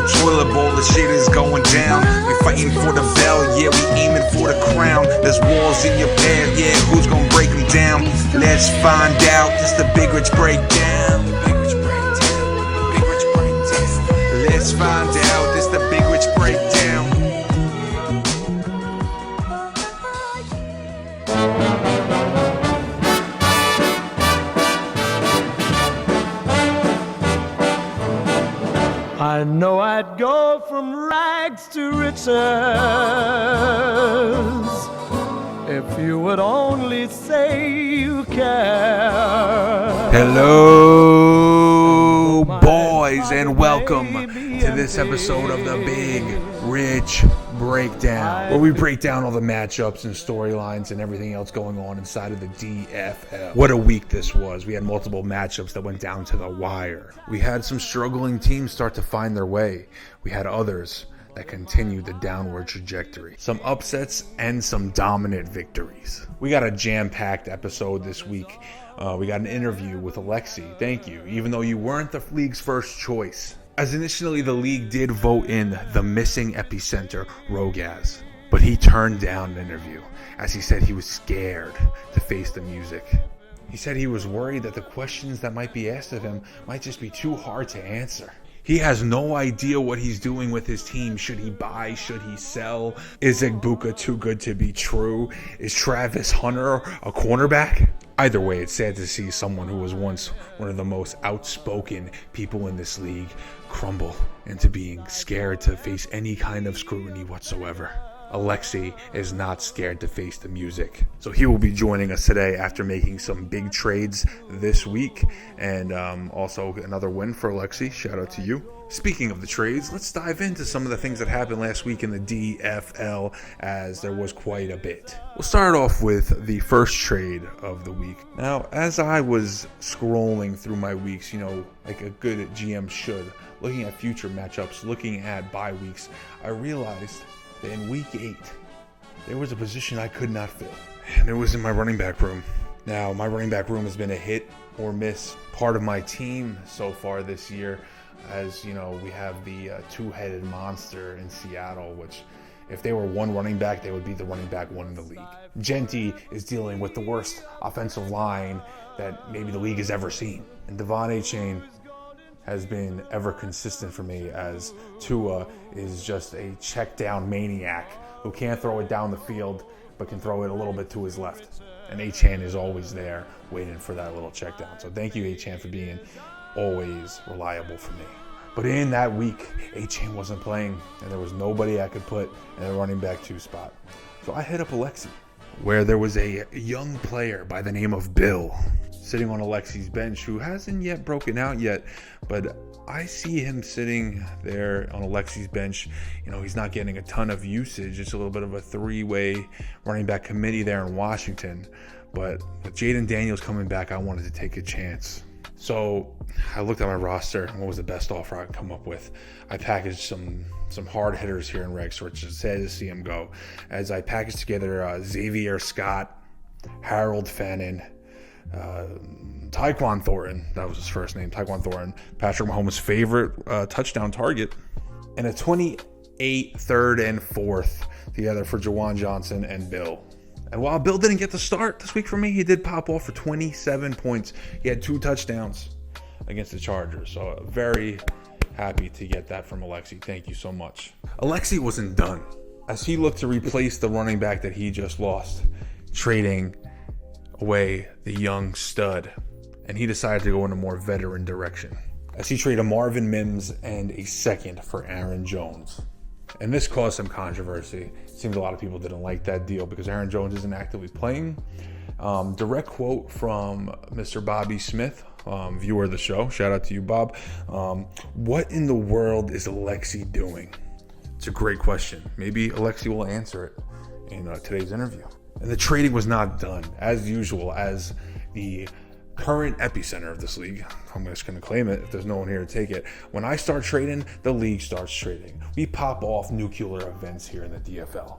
the toilet bowl, the shit is going down. We fighting for the bell, yeah, we aiming for the crown. There's walls in your path, yeah, who's gonna break them down? Let's find out, this the Big Rich Breakdown. Let's find out, this the Big Rich Breakdown. I know I'd go from rags to riches if you would only say you care. Hello, boys, and welcome to this episode of the Big Rich Breakdown, where we break down all the matchups and storylines and everything else going on inside of the DFL. What a week this was. We had multiple matchups that went down to the wire. We had some struggling teams start to find their way. We had others that continued the downward trajectory. Some upsets and some dominant victories. We got a jam-packed episode this week. We got an interview with Alexi. Thank you, even though you weren't the league's first choice. As initially the league did vote in the missing Epicenter, Rogaz, but he turned down an interview as he said he was scared to face the music. He said he was worried that the questions that might be asked of him might just be too hard to answer. He has no idea what he's doing with his team. Should he buy? Should he sell? Is Egbuka too good to be true? Is Travis Hunter a cornerback? Either way, it's sad to see someone who was once one of the most outspoken people in this league crumble into being scared to face any kind of scrutiny whatsoever. Alexi is not scared to face the music. So he will be joining us today after making some big trades this week. And also another win for Alexi. Shout out to you. Speaking of the trades, let's dive into some of the things that happened last week in the DFL, as there was quite a bit. We'll start off with the first trade of the week. Now, as I was scrolling through my weeks, like a good GM should, looking at future matchups, looking at bye weeks, I realized that in week 8, there was a position I could not fill, and it was in my running back room. Now, my running back room has been a hit or miss part of my team so far this year. As you know, we have the two-headed monster in Seattle, which if they were one running back, they would be the running back one in the league. Genty is dealing with the worst offensive line that maybe the league has ever seen. And Devon Achane has been ever consistent for me, as Tua is just a check down maniac who can't throw it down the field but can throw it a little bit to his left. And Achane is always there waiting for that little check down. So thank you, Achane, for being always reliable for me. But in that week, Achane wasn't playing, and there was nobody I could put in a running back 2 spot. So I hit up Alexi, where there was a young player by the name of Bill sitting on Alexi's bench who hasn't yet broken out yet, but I see him sitting there on Alexi's bench. He's not getting a ton of usage. It's a little bit of a 3-way running back committee there in Washington. But with Jaden Daniels coming back, I wanted to take a chance. So I looked at my roster and what was the best offer I could come up with. I packaged some hard hitters here in Rex, which is sad to see him go. As I packaged together Xavier Scott, Harold Fannin, Tyquan Thornton, that was his first name, Tyquan Thornton, Patrick Mahomes' favorite touchdown target, and a 28 third and 4th together for Jawan Johnson and Bill. And while Bill didn't get the start this week for me, he did pop off for 27 points. He had 2 touchdowns against the Chargers. So very happy to get that from Alexi. Thank you so much. Alexi wasn't done, as he looked to replace the running back that he just lost, trading away the young stud. And he decided to go in a more veteran direction, as he traded Marvin Mims and a second for Aaron Jones. And this caused some controversy. It seems a lot of people didn't like that deal because Aaron Jones isn't actively playing. Direct quote from Mr. Bobby Smith, viewer of the show. Shout out to you, Bob. What in the world is Alexi doing? It's a great question. Maybe Alexi will answer it in today's interview. And the trading was not done, as usual, as the current epicenter of this league. I'm just going to claim it if there's no one here to take it. When I start trading, the league starts trading. We pop off nuclear events here in the DFL.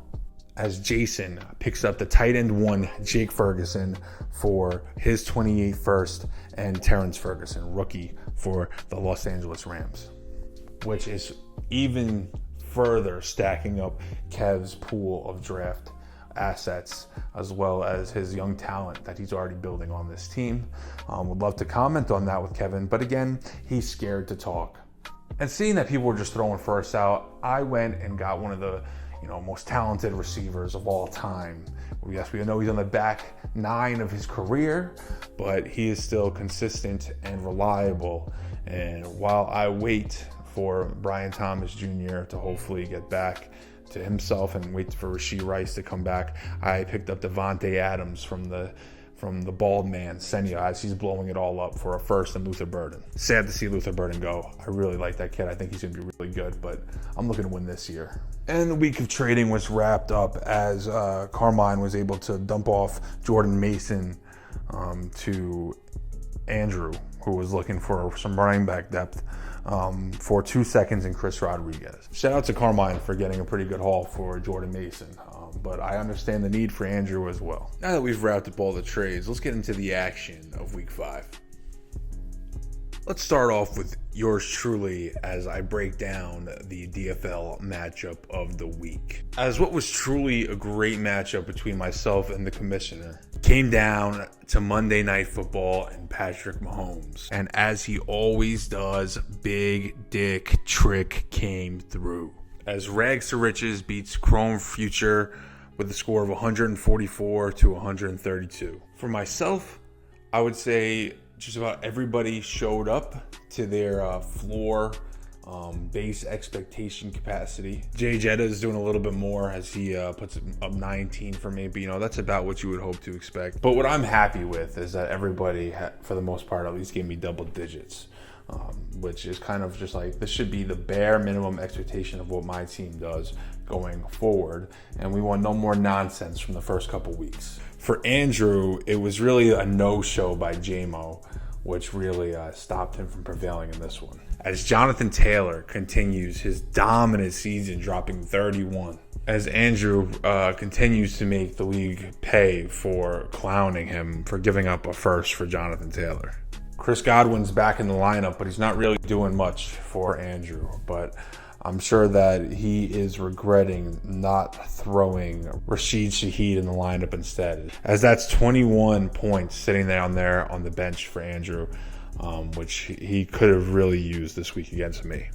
As Jason picks up the tight end 1, Jake Ferguson, for his 28th first, and Terrence Ferguson, rookie, for the Los Angeles Rams. which is even further stacking up Kev's pool of draft assets, as well as his young talent that he's already building on this team. Would love to comment on that with Kevin, but again, he's scared to talk. And seeing that people were just throwing firsts out, I went and got one of the most talented receivers of all time. Yes, we know he's on the back 9 of his career, but he is still consistent and reliable. And while I wait for Brian Thomas Jr. to hopefully get back to himself and wait for Rashee Rice to come back, I picked up Devontae Adams from the bald man, Senya, as he's blowing it all up for a first and Luther Burden. Sad to see Luther Burden go. I really like that kid. I think he's going to be really good, but I'm looking to win this year. And the week of trading was wrapped up as Carmine was able to dump off Jordan Mason to Andrew, who was looking for some running back depth for 2 seconds in Chris Rodriguez. Shout out to Carmine for getting a pretty good haul for Jordan Mason, but I understand the need for Andrew as well. Now that we've wrapped up all the trades, let's get into the action of week 5. Let's start off with yours truly as I break down the DFL matchup of the week. As what was truly a great matchup between myself and the commissioner came down to Monday Night Football and Patrick Mahomes. And as he always does, Big Dick Trick came through. As Rags to Riches beats Chrome Future with a score of 144 to 132. For myself, I would say just about everybody showed up to their floor base expectation capacity. Jay Jetta is doing a little bit more as he puts up 19 for me, but that's about what you would hope to expect. But what I'm happy with is that everybody, for the most part, at least gave me double digits, which is kind of just like, this should be the bare minimum expectation of what my team does going forward, and we want no more nonsense from the first couple weeks. For Andrew, it was really a no-show by JMO, which really stopped him from prevailing in this one. As Jonathan Taylor continues his dominant season, dropping 31. As Andrew continues to make the league pay for clowning him for giving up a first for Jonathan Taylor. Chris Godwin's back in the lineup, but he's not really doing much for Andrew. But I'm sure that he is regretting not throwing Rashid Shaheed in the lineup instead, as that's 21 points sitting down there on the bench for Andrew, which he could have really used this week against me.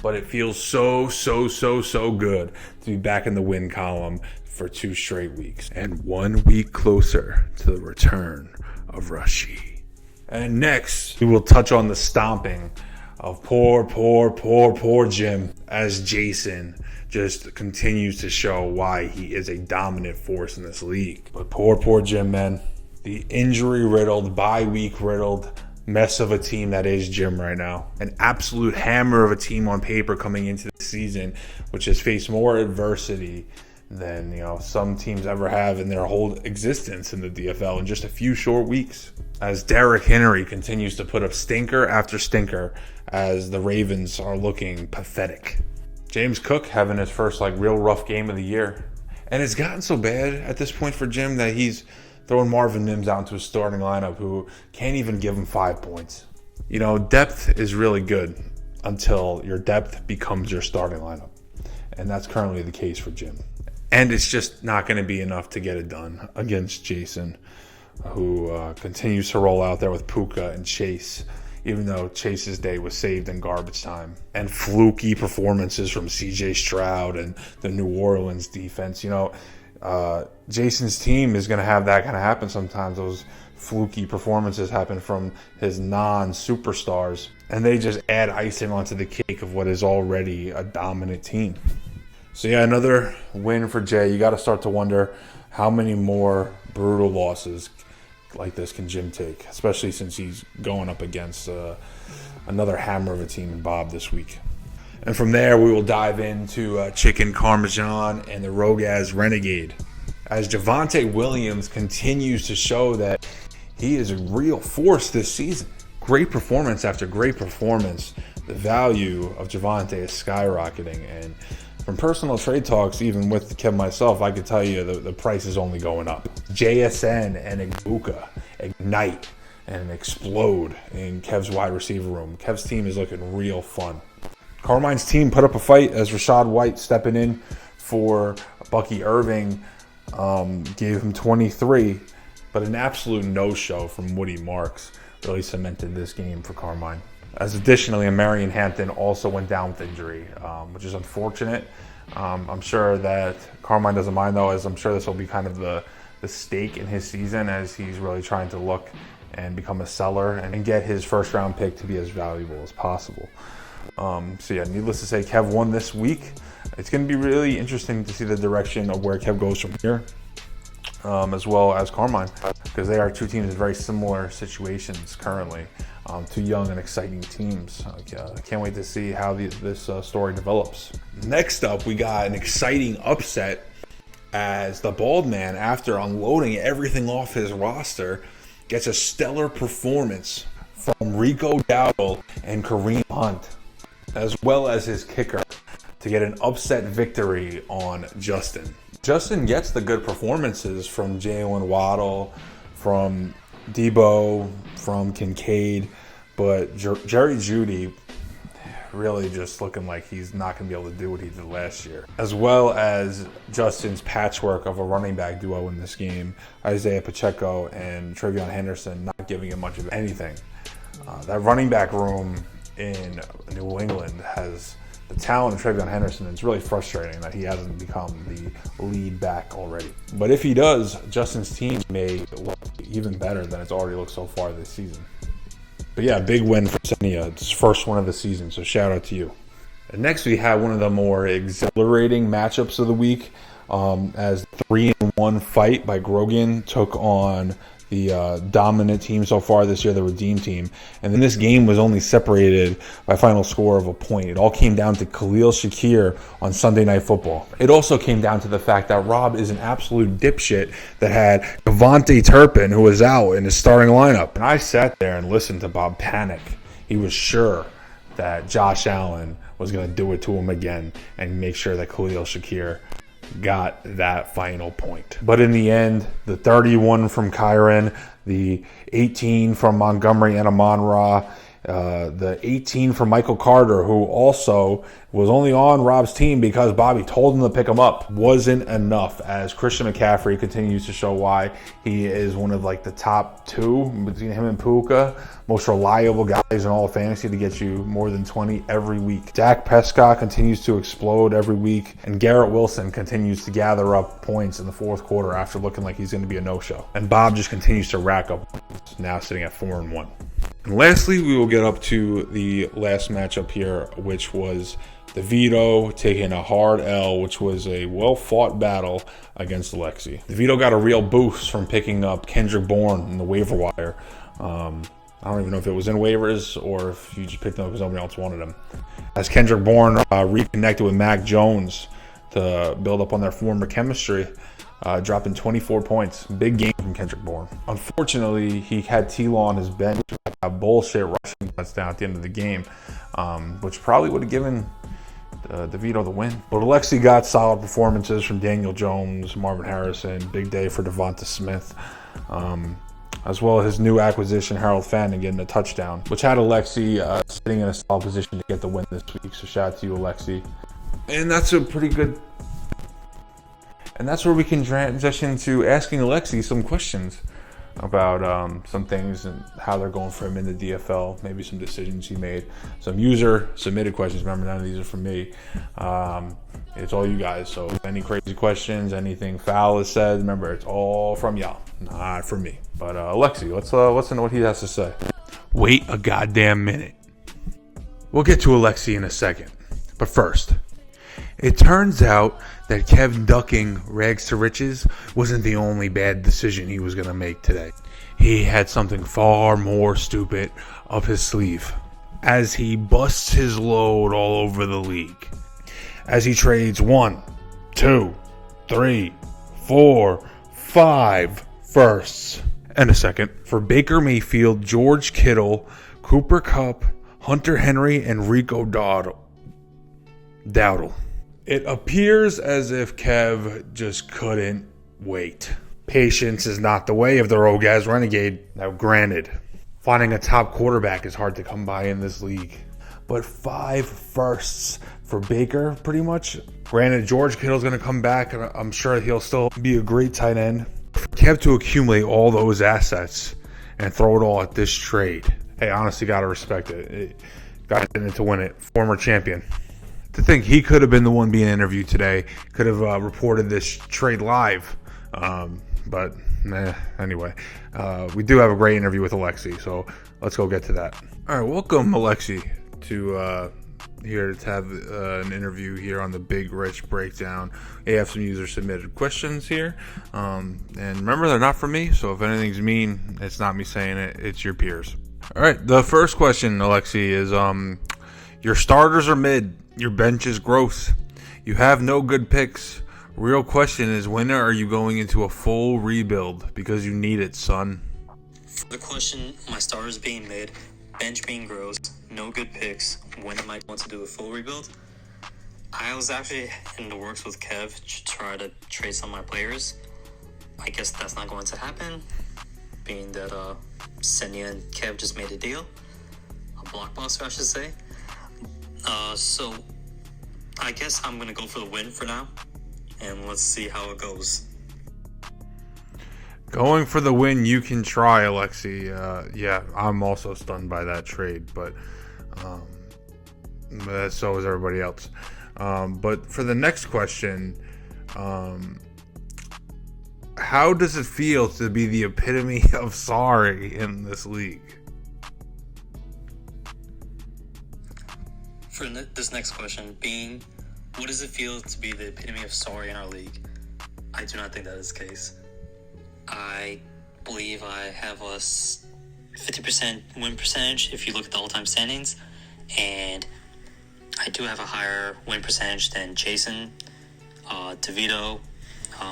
But it feels so good to be back in the win column for 2 straight weeks, and 1 week closer to the return of Rashid. And next, we will touch on the stomping of poor Jim, as Jason just continues to show why he is a dominant force in this league. But poor Jim, man. The injury-riddled, bye-week riddled mess of a team that is Jim right now. An absolute hammer of a team on paper coming into the season, which has faced more adversity than some teams ever have in their whole existence in the DFL in just a few short weeks. As Derrick Henry continues to put up stinker after stinker, as the Ravens are looking pathetic. James Cook having his first real rough game of the year. And it's gotten so bad at this point for Jim that he's throwing Marvin Mims out into his starting lineup, who can't even give him 5 points. Depth is really good until your depth becomes your starting lineup. And that's currently the case for Jim. And it's just not going to be enough to get it done against Jason, who continues to roll out there with Puka and Chase, even though Chase's day was saved in garbage time. And fluky performances from CJ Stroud and the New Orleans defense. Jason's team is going to have that kind of happen sometimes. Those fluky performances happen from his non-superstars, and they just add icing onto the cake of what is already a dominant team. So yeah, another win for Jay. You got to start to wonder how many more brutal losses like this can Jim take, especially since he's going up against another hammer of a team in Bob this week. And from there, we will dive into Chicken Parmesan and the Rogaz Renegade, as Javonte Williams continues to show that he is a real force this season. Great performance after great performance. The value of Javonte is skyrocketing, and from personal trade talks, even with Kev myself, I could tell you the price is only going up. JSN and Igbuka ignite and explode in Kev's wide receiver room. Kev's team is looking real fun. Carmine's team put up a fight as Rashad White stepping in for Bucky Irving gave him 23, but an absolute no-show from Woody Marks really cemented this game for Carmine. As additionally, Marion Hampton also went down with injury, which is unfortunate. I'm sure that Carmine doesn't mind, though, as I'm sure this will be kind of the stake in his season as he's really trying to look and become a seller and get his first-round pick to be as valuable as possible. So yeah, needless to say, Kev won this week. It's going to be really interesting to see the direction of where Kev goes from here, as well as Carmine, because they are two teams in very similar situations currently. Two young and exciting teams. I can't wait to see how this story develops. Next up, we got an exciting upset as the Bald Man, after unloading everything off his roster, gets a stellar performance from Rico Dowdle and Kareem Hunt, as well as his kicker, to get an upset victory on Justin. Justin gets the good performances from Jalen Waddle, from Debo, from Kincaid, but Jerry Jeudy really just looking like he's not going to be able to do what he did last year. As well as Justin's patchwork of a running back duo in this game, Isaiah Pacheco and Trevion Henderson, not giving him much of anything. That running back room in New England has the talent of Trevion Henderson. It's really frustrating that he hasn't become the lead back already. But if he does, Justin's team may look even better than it's already looked so far this season. But yeah, big win for Senia. It's his first one of the season, so shout out to you. And next we have one of the more exhilarating matchups of the week, as the 3-1 fight by Grogan took on the dominant team so far this year, the Redeem team. And then this game was only separated by a final score of a point. It all came down to Khalil Shakir on Sunday Night Football. It also came down to the fact that Rob is an absolute dipshit that had Devontae Turpin, who was out in his starting lineup. And I sat there and listened to Bob panic. He was sure that Josh Allen was going to do it to him again and make sure that Khalil Shakir got that final point. But in the end, the 31 from Kyron, the 18 from Montgomery and Amon-Ra, the 18 from Michael Carter, who also was only on Rob's team because Bobby told him to pick him up, wasn't enough, as Christian McCaffrey continues to show why he is one of like the top two between him and Puka, most reliable guys in all of fantasy to get you more than 20 every week. Dak Prescott continues to explode every week, and Garrett Wilson continues to gather up points in the fourth quarter after looking like he's going to be a no-show. And Bob just continues to rack up points, now sitting at 4-1. And lastly, we will get up to the last matchup here, which was the Vito taking a hard L, which was a well-fought battle against Alexi. The Vito got a real boost from picking up Kendrick Bourne in the waiver wire. I don't even know if it was in waivers or if you just picked him up because nobody else wanted him. As Kendrick Bourne reconnected with Mac Jones to build up on their former chemistry, dropping 24 points. Big game from Kendrick Bourne. Unfortunately, he had T-Law on his bench, a bullshit rushing touchdown at the end of the game, which probably would have given DeVito the win. But Alexi got solid performances from Daniel Jones, Marvin Harrison, big day for Devonta Smith, as well as his new acquisition, Harold Fanning, getting a touchdown, which had Alexi sitting in a solid position to get the win this week. So shout out to you, Alexi. And that's a pretty good... And that's where we can transition to asking Alexi some questions about some things and how they're going for him in the DFL, maybe some decisions he made, some user-submitted questions. Remember, none of these are from me. It's all you guys. So any crazy questions, anything foul is said, remember, it's all from y'all, not from me. But Alexi, let's know what he has to say. Wait a goddamn minute. We'll get to Alexi in a second. But first, it turns out that Kev ducking rags to riches wasn't the only bad decision he was going to make today. He had something far more stupid up his sleeve as he busts his load all over the league. As he trades 1, 2, 3, 4, 5 firsts and a second for Baker Mayfield, George Kittle, Cooper Kupp, Hunter Henry, and Rico Dowdle. It appears as if Kev just couldn't wait. Patience is not the way of the Rogaz Renegade. Now granted, finding a top quarterback is hard to come by in this league. but 5 firsts for Baker, pretty much. Granted, George Kittle's going to come back, and I'm sure he'll still be a great tight end. For Kev to accumulate all those assets and throw it all at this trade, hey, honestly, got to respect it. Got in it to win it. Former champion. To think he could have been the one being interviewed today, could have reported this trade live. But anyway, we do have a great interview with Alexi, so let's go get to that. All right, welcome, Alexi, to here to have an interview here on the Big Rich Breakdown. I have some user submitted questions here, and remember, they're not from me, so if anything's mean, it's not me saying it, it's your peers. All right, the first question, Alexi, is your starters are mid, your bench is gross, you have no good picks. Real question is, when are you going into a full rebuild? Because you need it, son. The question, my starters being mid, bench being gross, no good picks, when am I going to do a full rebuild? I was actually in the works with Kev to try to trade some of my players. I guess that's not going to happen, being that Senya and Kev just made a deal. A blockbuster, I should say. So, I guess I'm going to go for the win for now. And let's see how it goes. Going for the win, you can try, Alexi. Yeah, I'm also stunned by that trade, but so is everybody else. But for the next question, how does it feel to be the epitome of sorry in this league? For this next question, being, what does it feel to be the epitome of sorry in our league? I do not think that is the case. I believe I have a 50% win percentage if you look at the all-time standings, and I do have a higher win percentage than Jason, DeVito,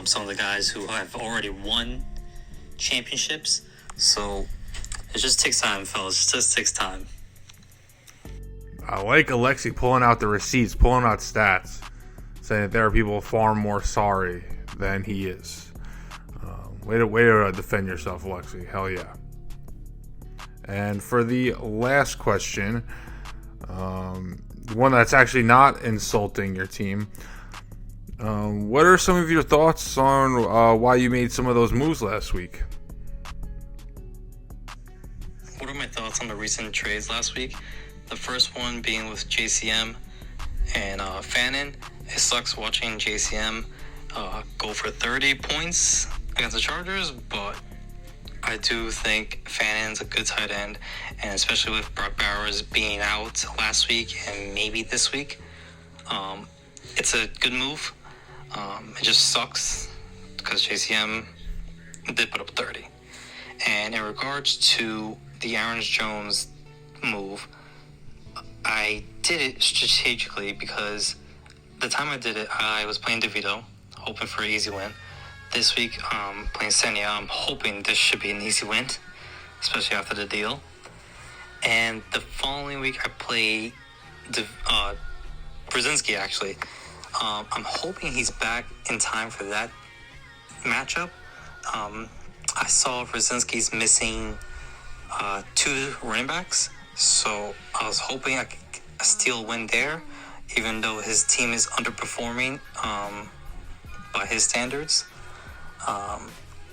some of the guys who have already won championships. So it just takes time, fellas. It just takes time. I like Alexi pulling out the receipts, pulling out stats, saying that there are people far more sorry than he is. Way to defend yourself, Alexi. Hell yeah. And for the last question, one that's actually not insulting your team, what are some of your thoughts on why you made some of those moves last week? What are my thoughts on the recent trades last week? The first one being with JCM and Fannin. It sucks watching JCM go for 30 points against the Chargers, but I do think Fannin's a good tight end, and especially with Brock Bowers being out last week and maybe this week, it's a good move. It just sucks because JCM did put up 30. And in regards to the Aaron Jones move, I did it strategically because the time I did it, I was playing DeVito, hoping for an easy win. This week, playing Senya, I'm hoping this should be an easy win, especially after the deal. And the following week, I play Brzezinski, actually. I'm hoping he's back in time for that matchup. I saw Brzezinski's missing 2 running backs, so I was hoping I could steal a win there, even though his team is underperforming by his standards.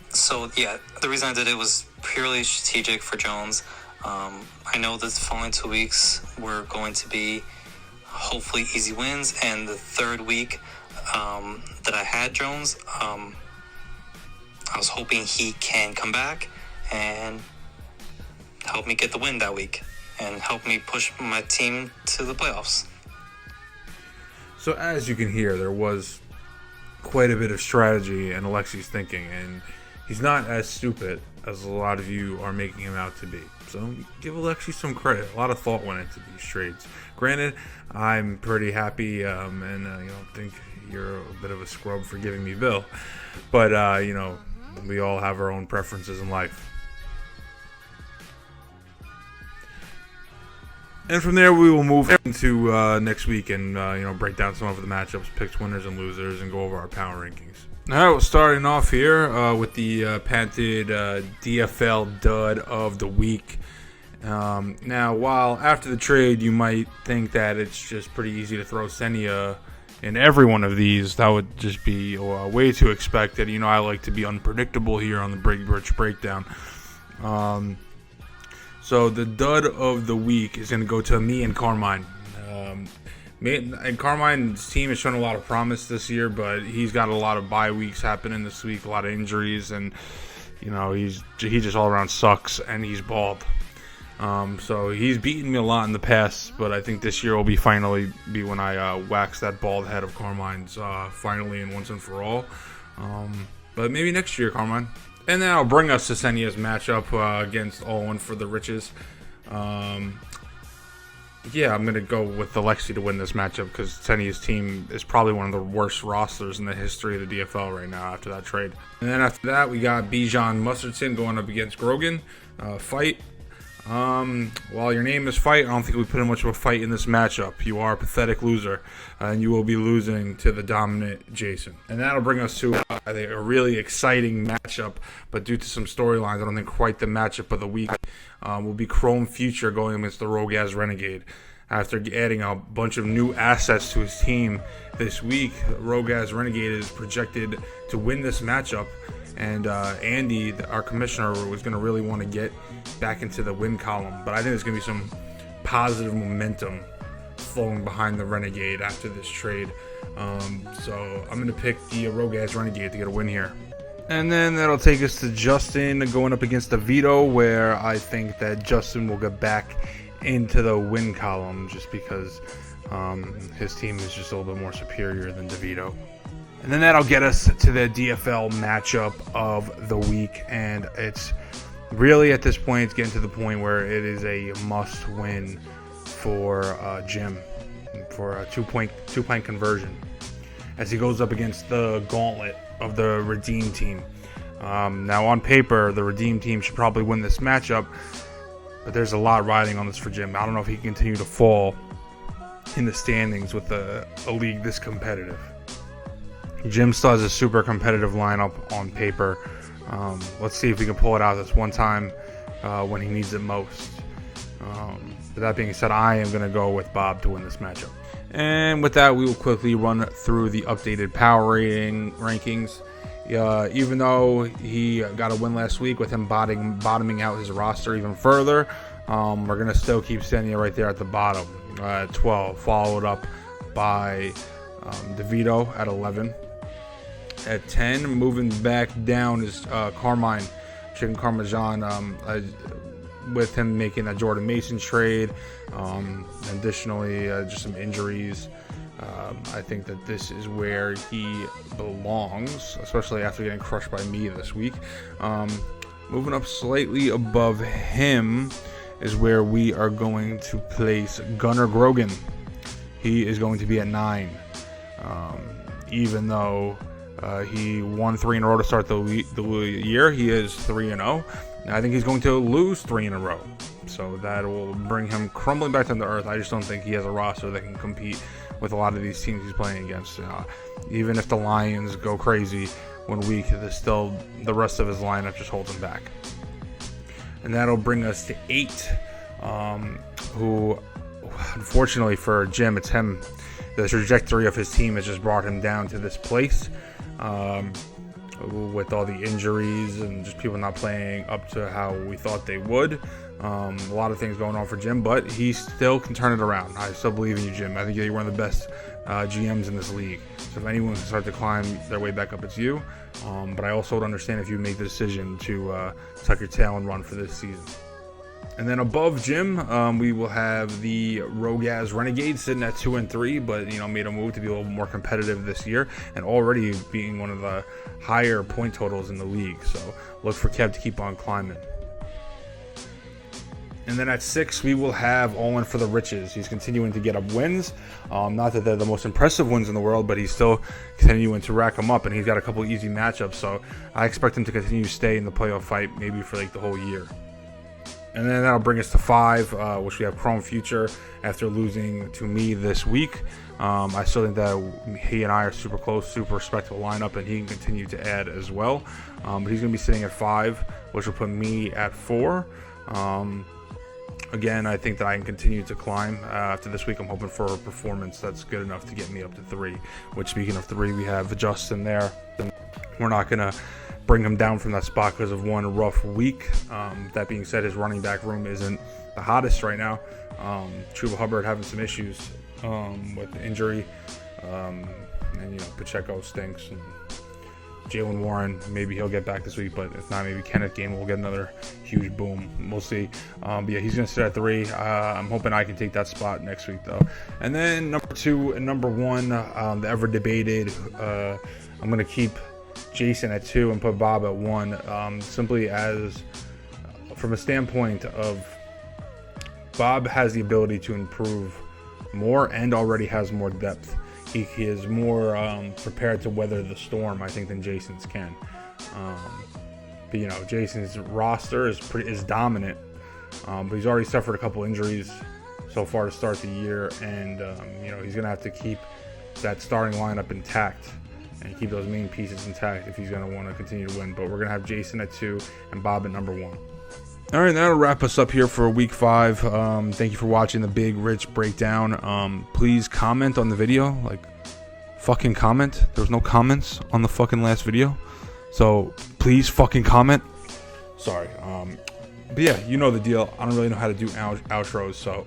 So yeah, the reason I did it was purely strategic for Jones. I know the following 2 weeks were going to be hopefully easy wins, and the third week that I had Jones, I was hoping he can come back and help me get the win that week and help me push my team to the playoffs. So as you can hear, there was quite a bit of strategy in Alexi's thinking, and he's not as stupid as a lot of you are making him out to be. So give Alexi some credit. A lot of thought went into these trades. Granted, I'm pretty happy, and think you're a bit of a scrub for giving me Bill, but we all have our own preferences in life. And from there, we will move into next week and break down some of the matchups, picks, winners, and losers, and go over our power rankings. All right, well, starting off here with the patented DFL dud of the week, Now, while after the trade you might think that it's just pretty easy to throw Senia in every one of these, that would just be way too expected. I like to be unpredictable here on the Rich Breakdown. So the dud of the week is going to go to me and Carmine. And Carmine's team has shown a lot of promise this year, but he's got a lot of bye weeks happening this week, a lot of injuries, and he just all around sucks, and he's bald. So he's beaten me a lot in the past, but I think this year will finally be when I wax that bald head of Carmine's finally and once and for all. But maybe next year, Carmine. And then I'll bring us to Senia's matchup against All In for the Riches. Yeah, I'm going to go with Alexi to win this matchup because Senia's team is probably one of the worst rosters in the history of the DFL right now after that trade. And then after that, we got Bijan Mustardson going up against Grogan. Fight. While your name is Fight, I don't think we put in much of a fight in this matchup. You are a pathetic loser, and you will be losing to the dominant Jason. And that'll bring us to I think a really exciting matchup, but due to some storylines, I don't think quite the matchup of the week will be Chrome Future going against the Rogaz Renegade. After adding a bunch of new assets to his team this week, Rogaz Renegade is projected to win this matchup. And Andy, our commissioner, was going to really want to get back into the win column. But I think there's going to be some positive momentum flowing behind the Renegade after this trade. So I'm going to pick the Rogaz Renegade to get a win here. And then that'll take us to Justin going up against DeVito, where I think that Justin will get back into the win column just because his team is just a little bit more superior than DeVito. And then that'll get us to the DFL matchup of the week. And it's really, at this point, it's getting to the point where it is a must-win for Jim for a two-point conversion as he goes up against the gauntlet of the Redeem team. Now, on paper, the Redeem team should probably win this matchup, but there's a lot riding on this for Jim. I don't know if he can continue to fall in the standings with a league this competitive. Jim still has a super competitive lineup on paper. Let's see if we can pull it out this one time when he needs it most. But that being said, I am going to go with Bob to win this matchup. And with that, we will quickly run through the updated power rankings. Even though he got a win last week with him bottoming out his roster even further, we're going to still keep Senia right there at the bottom at 12, followed up by DeVito at 11. At 10, moving back down is Carmine, Chicken Parmesan, with him making that Jordan Mason trade. Additionally, just some injuries. I think that this is where he belongs, especially after getting crushed by me this week. Moving up slightly above him is where we are going to place Gunnar Grogan. He is going to be at 9. Even though he won 3 in a row to start the year, he is 3-0. I think he's going to lose 3 in a row. So that will bring him crumbling back down to earth. I just don't think he has a roster that can compete with a lot of these teams he's playing against. Even if the Lions go crazy 1 week, there's still the rest of his lineup just holds him back. And that'll bring us to 8, who, unfortunately for Jim, it's him. The trajectory of his team has just brought him down to this place. With all the injuries and just people not playing up to how we thought they would. A lot of things going on for Jim, but he still can turn it around. I still believe in you, Jim. I think you're one of the best GMs in this league. So if anyone can start to climb their way back up, it's you. But I also would understand if you make the decision to tuck your tail and run for this season. And then above Jim, we will have the Rogaz Renegade sitting at 2-3, but made a move to be a little more competitive this year, and already being one of the higher point totals in the league. So look for Kev to keep on climbing. And then at 6, we will have All In for the Riches. He's continuing to get up wins. Not that they're the most impressive wins in the world, but he's still continuing to rack them up, and he's got a couple easy matchups. So I expect him to continue to stay in the playoff fight, maybe for the whole year. And then that'll bring us to 5, which we have Chrome Future after losing to me this week. I still think that he and I are super close, super respectable lineup, and he can continue to add as well. But he's going to be sitting at 5, which will put me at 4. again, I think that I can continue to climb. After this week, I'm hoping for a performance that's good enough to get me up to 3. Which, speaking of 3, we have Justin there. We're not going to bring him down from that spot because of one rough week. That being said, his running back room isn't the hottest right now. Chuba Hubbard having some issues with injury. And, Pacheco stinks. And Jalen Warren, maybe he'll get back this week, but if not, maybe Kenneth Gainwell will get another huge boom. We'll see. But yeah, he's going to sit at 3. I'm hoping I can take that spot next week, though. And then number 2 and number 1, the ever debated. I'm going to keep Jason at 2 and put Bob at 1, simply as from a standpoint of Bob has the ability to improve more and already has more depth. He is more prepared to weather the storm, I think, than Jason's can. But Jason's roster is dominant, but he's already suffered a couple injuries so far to start the year, and he's gonna have to keep that starting lineup intact and keep those main pieces intact if he's gonna want to continue to win. But we're gonna have Jason at 2 and Bob at number 1. All right, that'll wrap us up here for week 5. Thank you for watching the Big Rich Breakdown. Please comment on the video. Fucking comment. There was no comments on the fucking last video. So, please fucking comment. Sorry. But yeah, you know the deal. I don't really know how to do outros, so